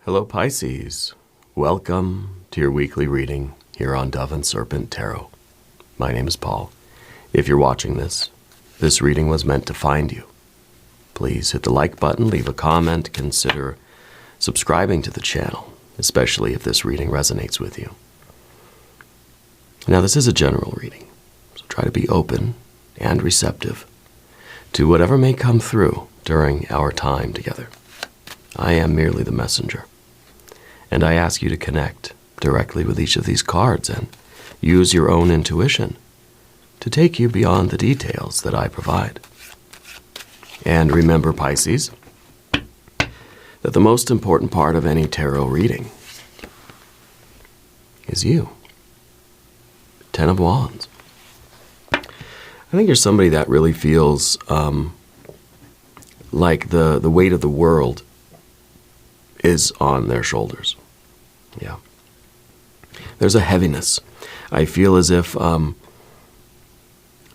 Hello Pisces, welcome to your weekly reading here on Dove and Serpent Tarot. My name is Paul. If you're watching this reading was meant to find you. Please hit the like button, leave a comment, consider subscribing to the channel, especially if this reading resonates with you. Now this is a general reading, so try to be open and receptive to whatever may come through during our time together. I am merely the messenger. And I ask you to connect directly with each of these cards and use your own intuition to take you beyond the details that I provide. And remember, Pisces, that the most important part of any tarot reading is you. 10 of Wands. I think you're somebody that really feels like the weight of the world is on their shoulders. Yeah. There's a heaviness. I feel as if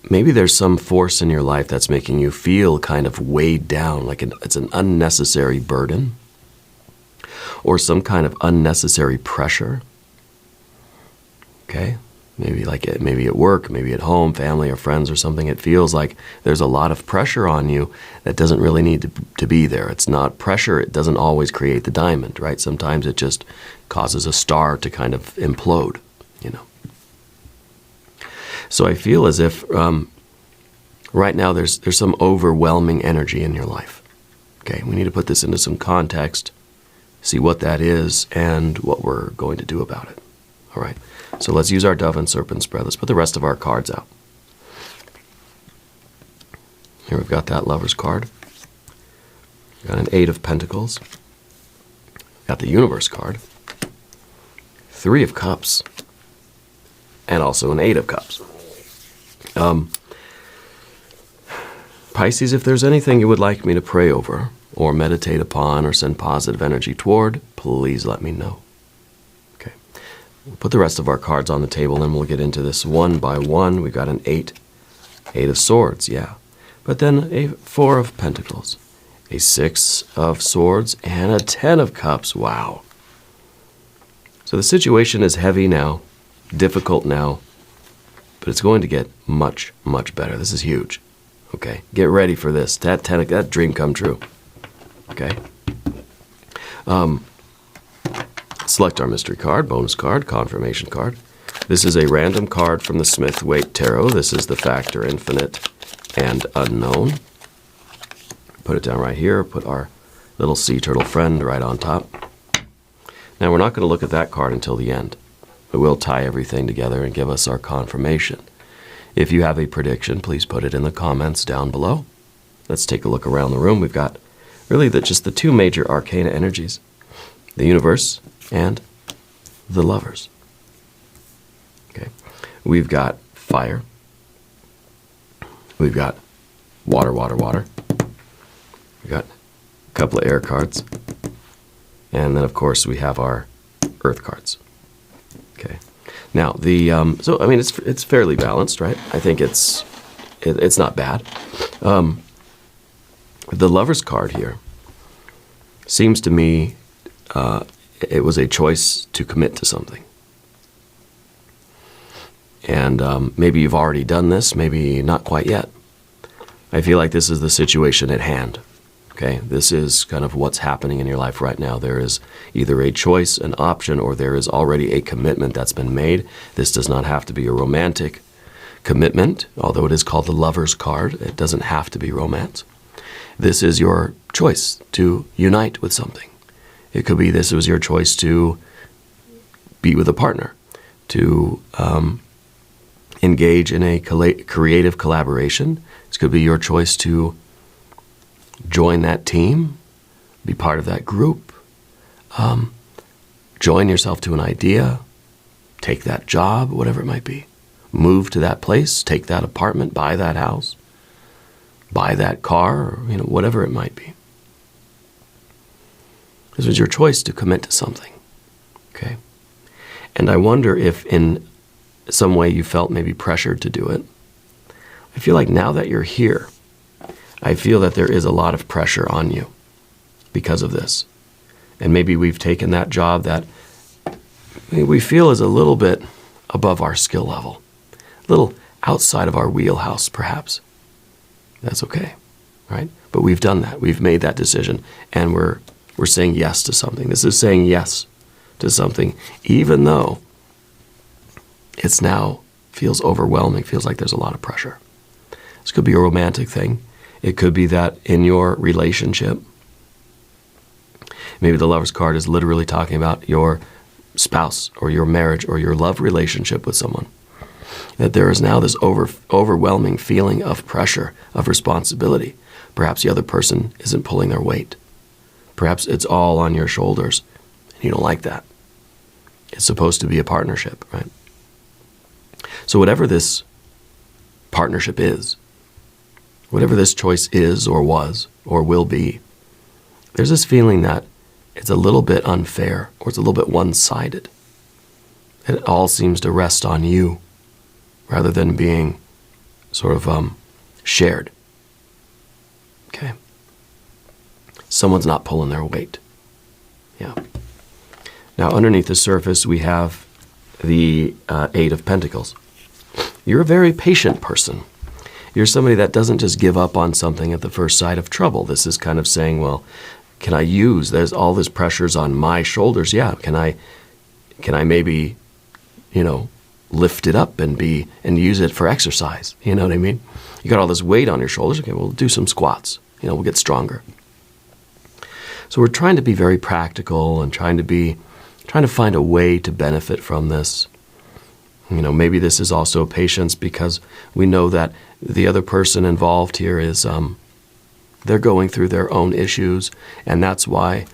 maybe there's some force in your life that's making you feel kind of weighed down, like it's an unnecessary burden or some kind of unnecessary pressure. Okay? Maybe at work, maybe at home, family or friends or something. It feels like there's a lot of pressure on you that doesn't really need to be there. It's not pressure. It doesn't always create the diamond, right? Sometimes it just causes a star to kind of implode, you know. So I feel as if right now there's some overwhelming energy in your life. Okay, we need to put this into some context, see what that is, and what we're going to do about it. All right. So let's use our Dove and Serpent spread. Let's put the rest of our cards out. Here we've got that Lover's card. We've got an 8 of Pentacles. We've got the Universe card. 3 of Cups. And also an 8 of Cups. Pisces, if there's anything you would like me to pray over, or meditate upon, or send positive energy toward, please let me know. We'll put the rest of our cards on the table and we'll get into this one by one. We've got an 8 of Swords, yeah. But then a 4 of Pentacles, a 6 of Swords, and a 10 of Cups. Wow. So the situation is heavy now, difficult now, but it's going to get much, much better. This is huge. Okay, get ready for this. That dream come true. Okay. Select our mystery card, bonus card, confirmation card. This is a random card from the Smith-Waite Tarot. This is the factor infinite and unknown. Put it down right here. Put our little sea turtle friend right on top. Now we're not going to look at that card until the end, but we'll tie everything together and give us our confirmation. If you have a prediction, please put it in the comments down below. Let's take a look around the room. We've got really just the 2 major arcana energies, the Universe and the Lovers. Okay, we've got fire. We've got water. We've got a couple of air cards, and then of course we have our earth cards. Okay, now the so I mean it's fairly balanced, right? I think it's not bad. The Lovers card here seems to me. It was a choice to commit to something. And maybe you've already done this, maybe not quite yet. I feel like this is the situation at hand. Okay, this is kind of what's happening in your life right now. There is either a choice, an option, or there is already a commitment that's been made. This does not have to be a romantic commitment, although it is called the Lover's card. It doesn't have to be romance. This is your choice to unite with something. It could be this was your choice to be with a partner, to engage in a creative collaboration. This could be your choice to join that team, be part of that group, join yourself to an idea, take that job, whatever it might be. Move to that place, take that apartment, buy that house, buy that car, or, whatever it might be. This was your choice to commit to something, okay? And I wonder if in some way you felt maybe pressured to do it. I feel like now that you're here, I feel that there is a lot of pressure on you because of this. And maybe we've taken that job that we feel is a little bit above our skill level, a little outside of our wheelhouse, perhaps. That's okay, right? But we've done that. We've made that decision, and we're saying yes to something. This is saying yes to something, even though it's now feels overwhelming, feels like there's a lot of pressure. This could be a romantic thing. It could be that in your relationship, maybe the Lover's card is literally talking about your spouse or your marriage or your love relationship with someone. That there is now this overwhelming feeling of pressure, of responsibility. Perhaps the other person isn't pulling their weight. Perhaps it's all on your shoulders, and you don't like that. It's supposed to be a partnership, right? So whatever this partnership is, whatever this choice is or was or will be, there's this feeling that it's a little bit unfair or it's a little bit one-sided. And it all seems to rest on you rather than being sort of shared. Okay. Someone's not pulling their weight. Yeah. Now, underneath the surface, we have the Eight of Pentacles. You're a very patient person. You're somebody that doesn't just give up on something at the first sight of trouble. This is kind of saying, well, can I use, there's all this pressures on my shoulders. Yeah, can I maybe, lift it up and use it for exercise? You know what I mean? You got all this weight on your shoulders. Okay, we'll do some squats. We'll get stronger. So we're trying to be very practical and trying to find a way to benefit from this. Maybe this is also patience because we know that the other person involved here is, they're going through their own issues, and that's why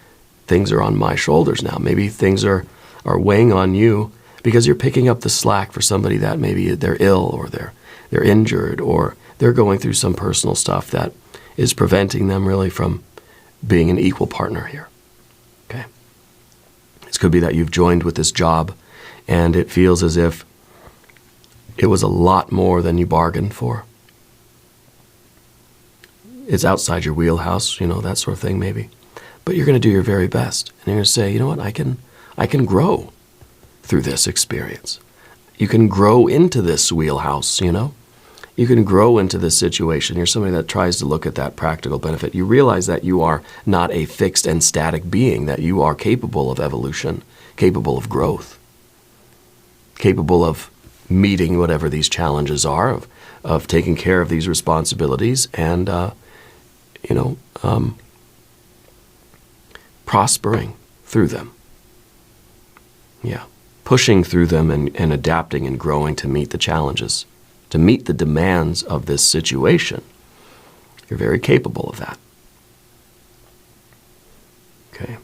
things are on my shoulders now. Maybe things are weighing on you because you're picking up the slack for somebody that maybe they're ill or they're injured or they're going through some personal stuff that is preventing them really from being an equal partner here. Okay. This could be that you've joined with this job and it feels as if it was a lot more than you bargained for. It's outside your wheelhouse, that sort of thing maybe. But you're going to do your very best. And you're going to say, you know what, I can grow through this experience. You can grow into this wheelhouse, You can grow into this situation. You're somebody that tries to look at that practical benefit. You realize that you are not a fixed and static being, that you are capable of evolution, capable of growth, capable of meeting whatever these challenges are, of taking care of these responsibilities and, prospering through them. Yeah. Pushing through them and adapting and growing to meet the challenges, to meet the demands of this situation. You're very capable of that. Okay.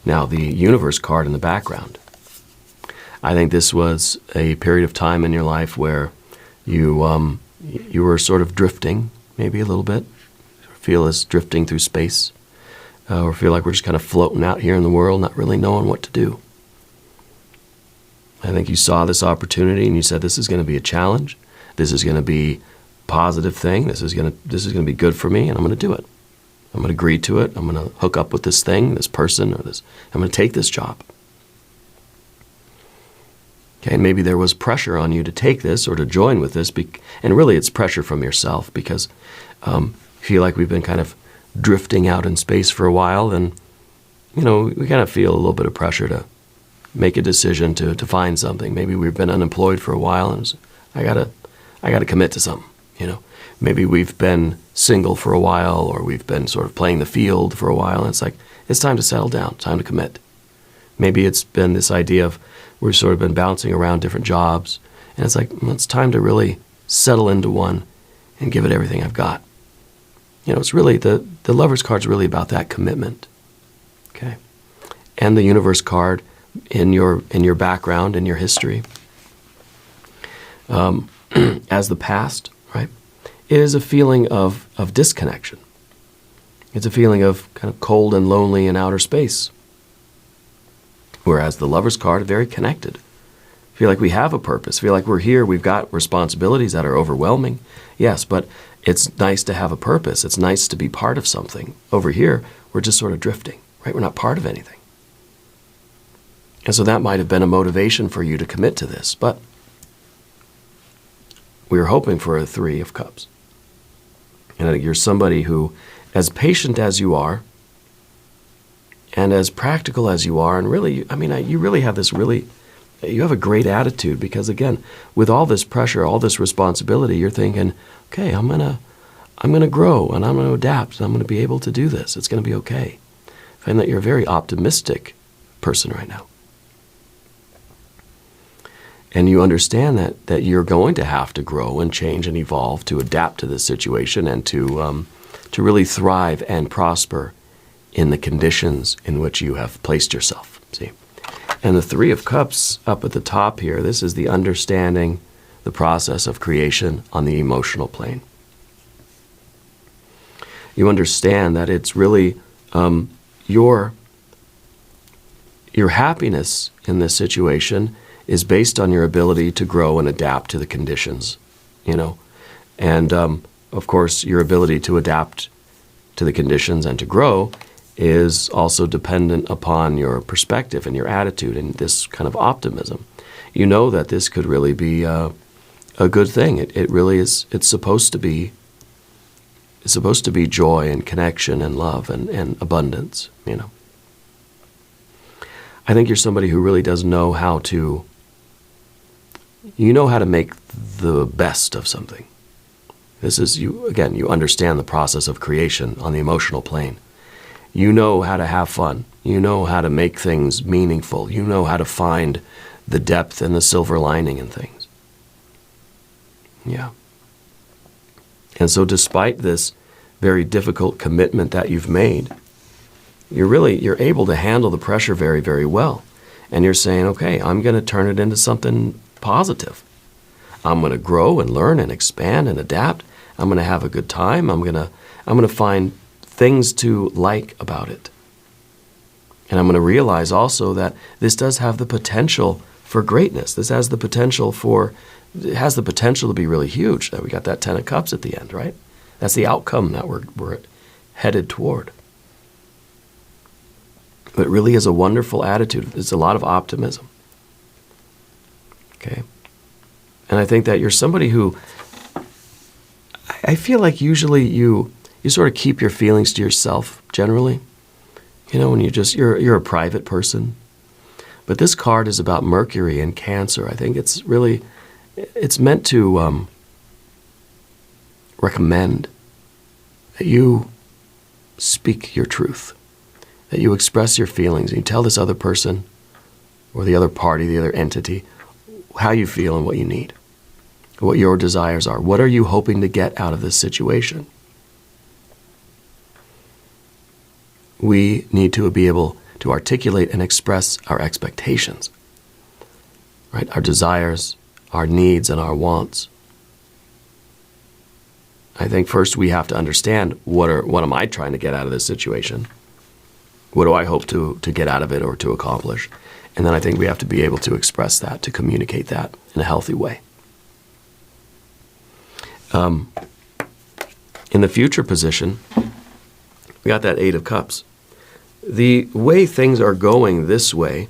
Now, the Universe card in the background. I think this was a period of time in your life where you were sort of drifting, maybe a little bit. Feel as drifting through space. Or feel like we're just kind of floating out here in the world, not really knowing what to do. I think you saw this opportunity and you said, this is going to be a challenge. This is going to be a positive thing. This is going to be good for me, and I'm going to do it. I'm going to agree to it. I'm going to hook up with this thing, this person, or this. I'm going to take this job. Okay, and maybe there was pressure on you to take this or to join with this, and really it's pressure from yourself because you feel like we've been kind of drifting out in space for a while, and we kind of feel a little bit of pressure to make a decision to find something. Maybe we've been unemployed for a while, and I gotta commit to something. Maybe we've been single for a while, or we've been sort of playing the field for a while, and it's like it's time to settle down, time to commit. Maybe it's been this idea of we've sort of been bouncing around different jobs, and it's like it's time to really settle into one and give it everything I've got. It's really the Lover's card's really about that commitment. Okay, and the Universe card in your background, in your history, as the past, right? It is a feeling of disconnection. It's a feeling of kind of cold and lonely in outer space. Whereas the Lover's card, very connected. Feel like we have a purpose. Feel like we're here. We've got responsibilities that are overwhelming. Yes, but it's nice to have a purpose. It's nice to be part of something. Over here, we're just sort of drifting, right? We're not part of anything. And so that might have been a motivation for you to commit to this, but we were hoping for a 3 of Cups. And I think you're somebody who, as patient as you are, and as practical as you are, and really, you really have you have a great attitude, because again, with all this pressure, all this responsibility, you're thinking, okay, I'm gonna grow, and I'm gonna adapt, and I'm gonna be able to do this. It's gonna be okay. I find that you're a very optimistic person right now. And you understand that you're going to have to grow and change and evolve to adapt to this situation and to really thrive and prosper in the conditions in which you have placed yourself. See? And the 3 of Cups up at the top here, this is the understanding the process of creation on the emotional plane. You understand that it's really your happiness in this situation is based on your ability to grow and adapt to the conditions, And, of course, your ability to adapt to the conditions and to grow is also dependent upon your perspective and your attitude and this kind of optimism. You know that this could really be a good thing. It really is. It's supposed to be joy and connection and love and abundance, I think you're somebody who really does know how to make the best of something. This is you understand the process of creation on the emotional plane. You know how to have fun. You know how to make things meaningful. You know how to find the depth and the silver lining in things. Yeah. And so despite this very difficult commitment that you've made, you're able to handle the pressure very, very well. And you're saying, okay, I'm going to turn it into something positive. I'm going to grow and learn and expand and adapt. I'm going to have a good time. I'm going to find things to like about it. And I'm going to realize also that this does have the potential for greatness. This has the potential to be really huge. That we got that 10 of Cups at the end, right? That's the outcome that we're headed toward. But it really is a wonderful attitude. There's a lot of optimism. Okay? And I think that you're somebody who, I feel like usually you sort of keep your feelings to yourself generally. When you're a private person. But this card is about Mercury and Cancer. I think it's meant to recommend that you speak your truth, that you express your feelings, and you tell this other person or the other party, the other entity, how you feel and what you need, what your desires are. What are you hoping to get out of this situation? We need to be able to articulate and express our expectations, right? Our desires, our needs, and our wants. I think first we have to understand what am I trying to get out of this situation? What do I hope to get out of it or to accomplish? And then I think we have to be able to express that, to communicate that in a healthy way. In the future position, we got that 8 of Cups. The way things are going this way,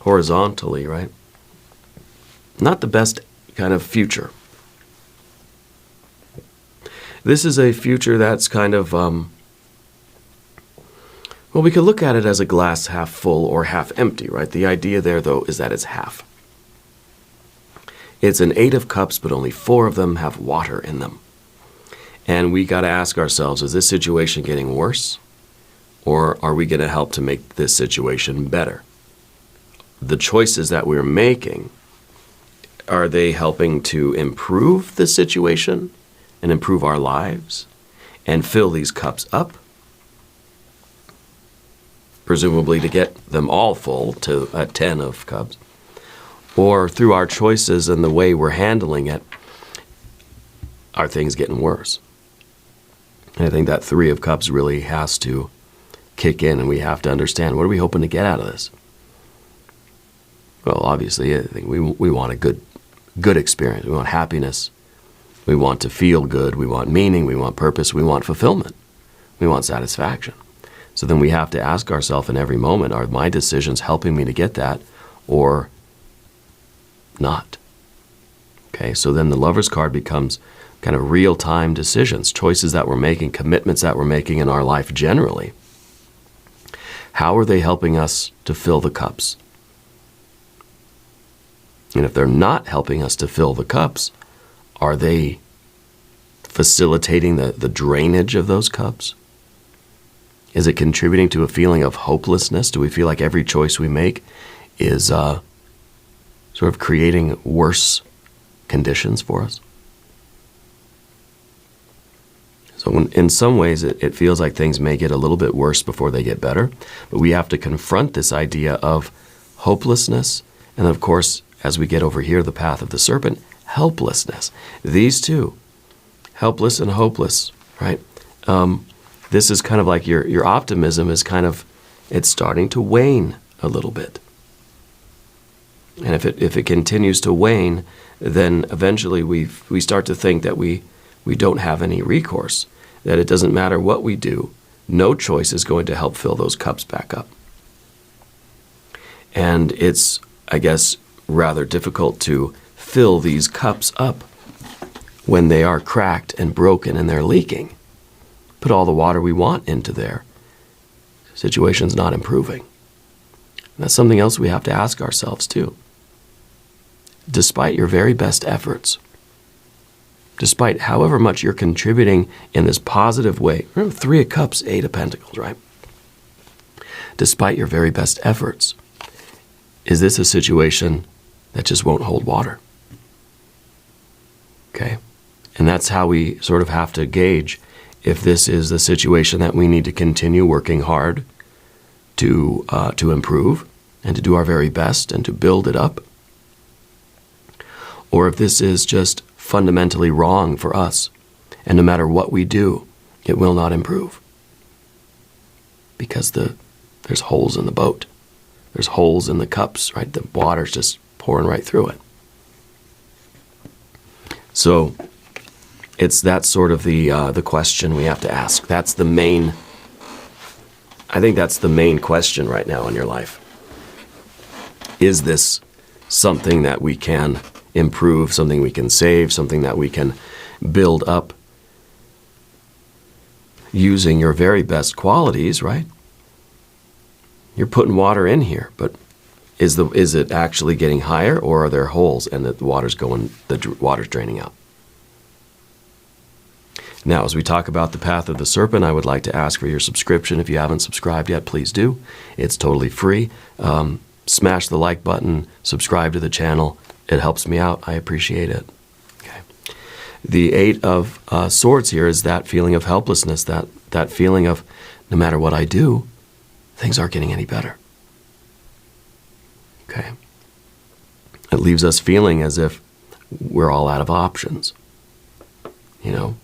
horizontally, right? Not the best kind of future. This is a future that's kind of, we could look at it as a glass half full or half empty, right? The idea there, though, is that it's half. It's an 8 of Cups, but only 4 of them have water in them. And we got to ask ourselves, is this situation getting worse? Or are we going to help to make this situation better? The choices that we're making, are they helping to improve the situation and improve our lives and fill these cups up? Presumably to get them all full to a 10 of Cups. Or through our choices and the way we're handling it, are things getting worse? And I think that 3 of Cups really has to kick in, and we have to understand, what are we hoping to get out of this? Well, obviously, I think we want a good experience. We want happiness. We want to feel good. We want meaning. We want purpose. We want fulfillment. We want satisfaction. So then we have to ask ourselves in every moment, are my decisions helping me to get that or not? Okay, so then the Lover's card becomes kind of real-time decisions, choices that we're making, commitments that we're making in our life generally. How are they helping us to fill the cups? And if they're not helping us to fill the cups, are they facilitating the drainage of those cups? Is it contributing to a feeling of hopelessness? Do we feel like every choice we make is sort of creating worse conditions for us? So in some ways, it feels like things may get a little bit worse before they get better. But we have to confront this idea of hopelessness. And of course, as we get over here, the path of the serpent, helplessness. These two, helpless and hopeless, right? This is kind of like your optimism is kind of, it's starting to wane a little bit. And if it continues to wane, then eventually we start to think that we don't have any recourse, that it doesn't matter what we do, no choice is going to help fill those cups back up. And it's, I guess, rather difficult to fill these cups up when they are cracked and broken and they're leaking. Put all the water we want into there. Situation's not improving. And that's something else we have to ask ourselves too. Despite your very best efforts, despite however much you're contributing in this positive way, remember 3 of Cups, 8 of Pentacles, right? Despite your very best efforts, is this a situation that just won't hold water? Okay? And that's how we sort of have to gauge if this is the situation that we need to continue working hard to improve and to do our very best and to build it up, or if this is just fundamentally wrong for us, and no matter what we do, it will not improve because there's holes in the boat. There's holes in the cups, right? The water's just pouring right through it. So that's sort of the question we have to ask. That's the main, I think that's the main question right now in your life. Is this something that we can improve, something we can save, something that we can build up using your very best qualities, right? You're putting water in here, but is it actually getting higher, or are there holes and the water's draining out? Now, as we talk about the path of the serpent, I would like to ask for your subscription. If you haven't subscribed yet, please do. It's totally free. Smash the like button, subscribe to the channel. It helps me out. I appreciate it. Okay. The 8 of Swords here is that feeling of helplessness, that feeling of no matter what I do, things aren't getting any better. Okay. It leaves us feeling as if we're all out of options. You know,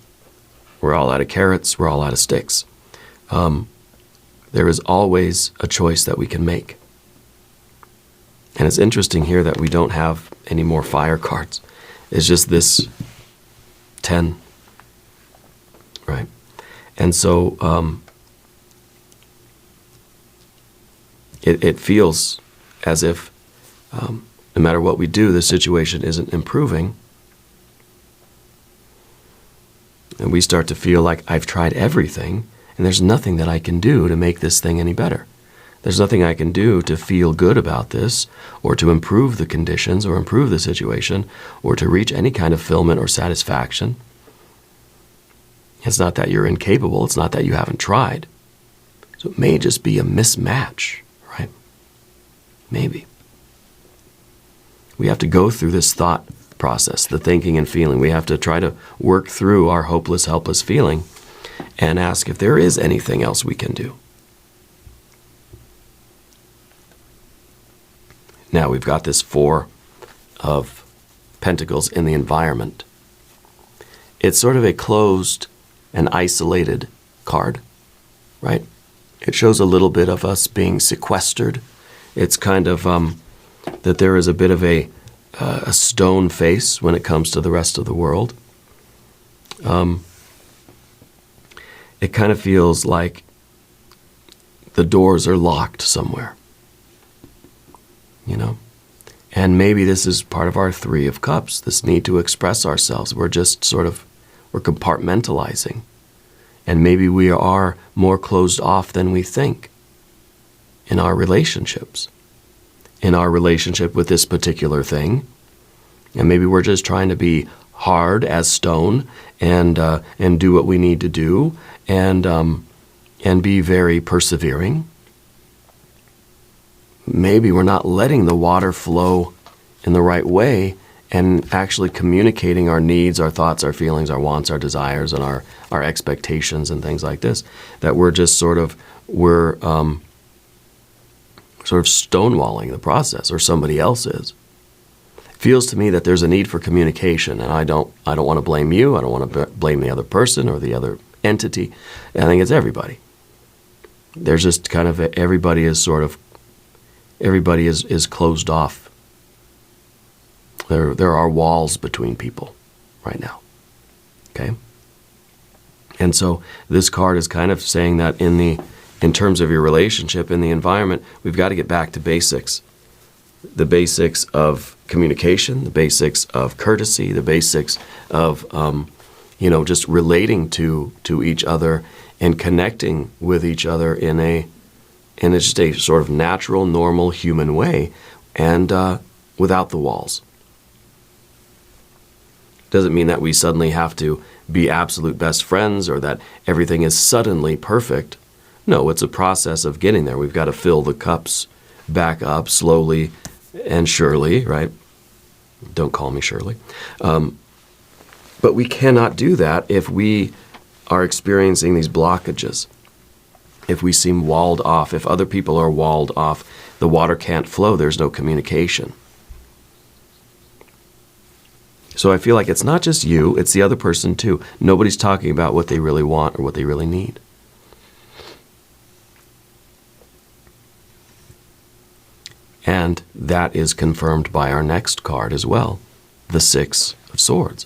we're all out of carrots, we're all out of sticks. There is always a choice that we can make. And it's interesting here that we don't have any more fire cards. It's just this 10, right? And so it feels as if no matter what we do, the situation isn't improving. And we start to feel like I've tried everything, and there's nothing that I can do to make this thing any better. There's nothing I can do to feel good about this, or to improve the conditions, or improve the situation, or to reach any kind of fulfillment or satisfaction. It's not that you're incapable. It's not that you haven't tried. So it may just be a mismatch, right? Maybe. We have to go through this thought process, the thinking and feeling. We have to try to work through our hopeless, helpless feeling and ask if there is anything else we can do. Now we've got this 4 of Pentacles in the environment. It's sort of a closed and isolated card, right? It shows a little bit of us being sequestered. It's kind of that there is a bit of a stone face when it comes to the rest of the world. It kind of feels like the doors are locked somewhere, you know? And maybe this is part of our Three of Cups, this need to express ourselves. We're just we're compartmentalizing. And maybe we are more closed off than we think in our relationships, in our relationship with this particular thing. And maybe we're just trying to be hard as stone and do what we need to do and be very persevering. Maybe we're not letting the water flow in the right way and actually communicating our needs, our thoughts, our feelings, our wants, our desires, and our expectations and things like this. That we're just we're stonewalling the process, or somebody else is. It feels to me that there's a need for communication, and I don't want to blame you. I don't want to blame the other person or the other entity. I think it's everybody. There's just kind of everybody is closed off. There are walls between people right now. Okay? And so this card is kind of saying that in terms of your relationship, in the environment, we've got to get back to basics. The basics of communication, the basics of courtesy, the basics of just relating to each other and connecting with each other in just a sort of natural, normal, human way, and without the walls. Doesn't mean that we suddenly have to be absolute best friends or that everything is suddenly perfect. No, it's a process of getting there. We've got to fill the cups back up slowly and surely, right? Don't call me Shirley. But we cannot do that if we are experiencing these blockages. If we seem walled off, if other people are walled off, the water can't flow, there's no communication. So I feel like it's not just you, it's the other person too. Nobody's talking about what they really want or what they really need. And that is confirmed by our next card as well, the Six of Swords.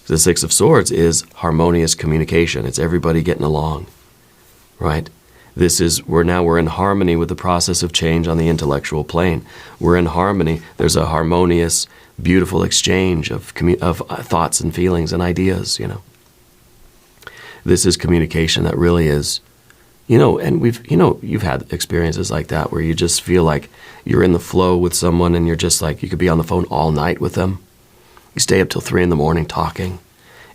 The Six of Swords is harmonious communication. It's everybody getting along, right? We're in harmony with the process of change on the intellectual plane. We're in harmony. There's a harmonious, beautiful exchange of thoughts and feelings and ideas, This is communication that really is, and you've had experiences like that where you just feel like you're in the flow with someone and you're just like, you could be on the phone all night with them. You stay up till 3 a.m. talking,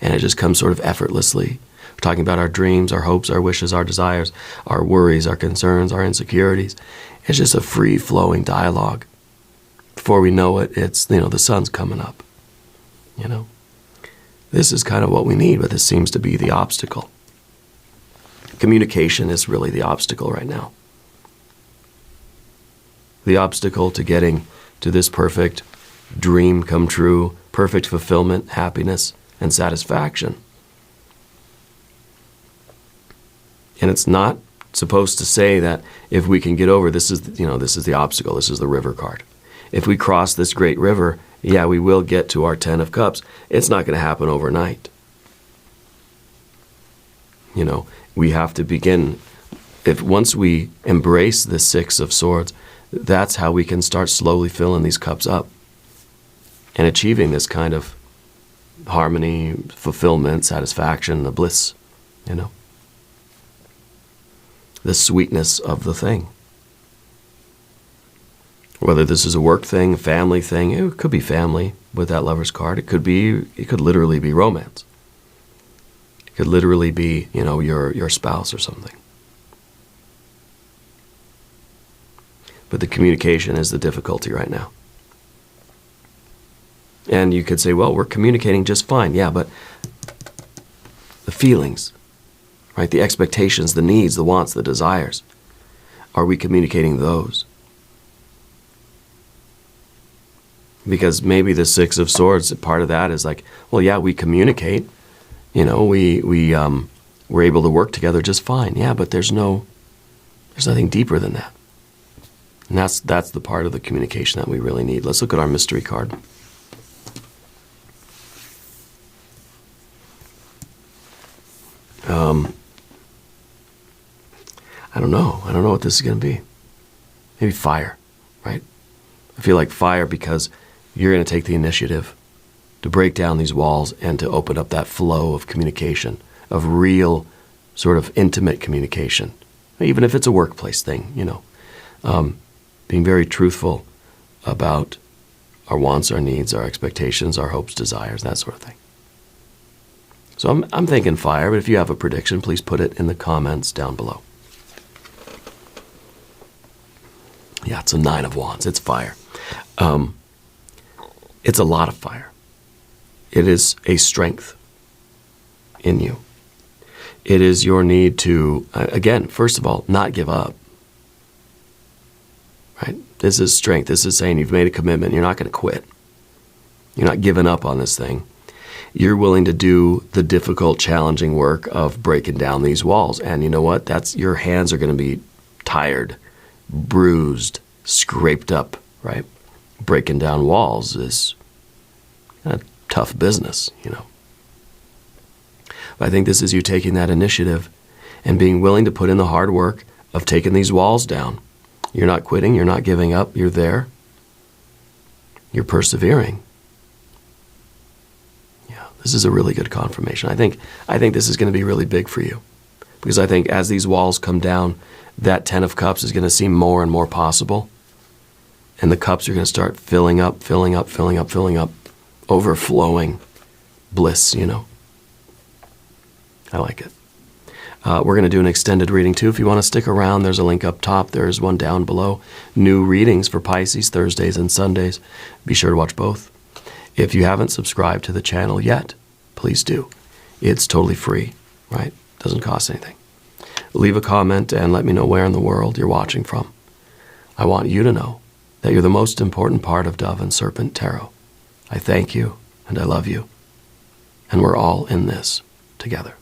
and it just comes sort of effortlessly. We're talking about our dreams, our hopes, our wishes, our desires, our worries, our concerns, our insecurities. It's just a free-flowing dialogue. Before we know it, it's, the sun's coming up. This is kind of what we need, but this seems to be the obstacle. Communication is really the obstacle right now. The obstacle to getting to this perfect dream come true, perfect fulfillment, happiness, and satisfaction. And it's not supposed to say that if we can get over, this is the obstacle, this is the river card. If we cross this great river, yeah, we will get to our 10 of Cups. It's not going to happen overnight. We have to begin. Once we embrace the Six of Swords, that's how we can start slowly filling these cups up and achieving this kind of harmony, fulfillment, satisfaction, the bliss, the sweetness of the thing. Whether this is a work thing, family thing, it could be family with that Lover's card. It could literally be romance. It could literally be, your spouse or something. But the communication is the difficulty right now. And you could say, well, we're communicating just fine. Yeah, but the feelings, right? The expectations, the needs, the wants, the desires. Are we communicating those? Because maybe the Six of Swords, part of that is like, well, yeah, we communicate. We're able to work together just fine. Yeah, but there's nothing deeper than that. And that's the part of the communication that we really need. Let's look at our mystery card. I don't know. I don't know what this is going to be. Maybe fire, right? I feel like fire because you're going to take the initiative to break down these walls and to open up that flow of communication, of real sort of intimate communication, even if it's a workplace thing, being very truthful about our wants, our needs, our expectations, our hopes, desires, that sort of thing. So I'm thinking fire, but if you have a prediction, please put it in the comments down below. Yeah, it's a 9 of Wands. It's fire. It's a lot of fire. It is a strength in you. It is your need to, again, first of all, not give up. Right? This is strength. This is saying you've made a commitment. You're not going to quit. You're not giving up on this thing. You're willing to do the difficult, challenging work of breaking down these walls. And you know what? Your hands are going to be tired, bruised, scraped up, right? Breaking down walls is a tough business, But I think this is you taking that initiative and being willing to put in the hard work of taking these walls down. You're not quitting. You're not giving up. You're there. You're persevering. Yeah, this is a really good confirmation. I think this is going to be really big for you because I think as these walls come down, that 10 of Cups is going to seem more and more possible. And the cups are going to start filling up, overflowing bliss, I like it. We're going to do an extended reading too. If you want to stick around, there's a link up top. There's one down below. New readings for Pisces, Thursdays and Sundays. Be sure to watch both. If you haven't subscribed to the channel yet, please do. It's totally free, right? Doesn't cost anything. Leave a comment and let me know where in the world you're watching from. I want you to know that you're the most important part of Dove and Serpent Tarot. I thank you and I love you. And we're all in this together.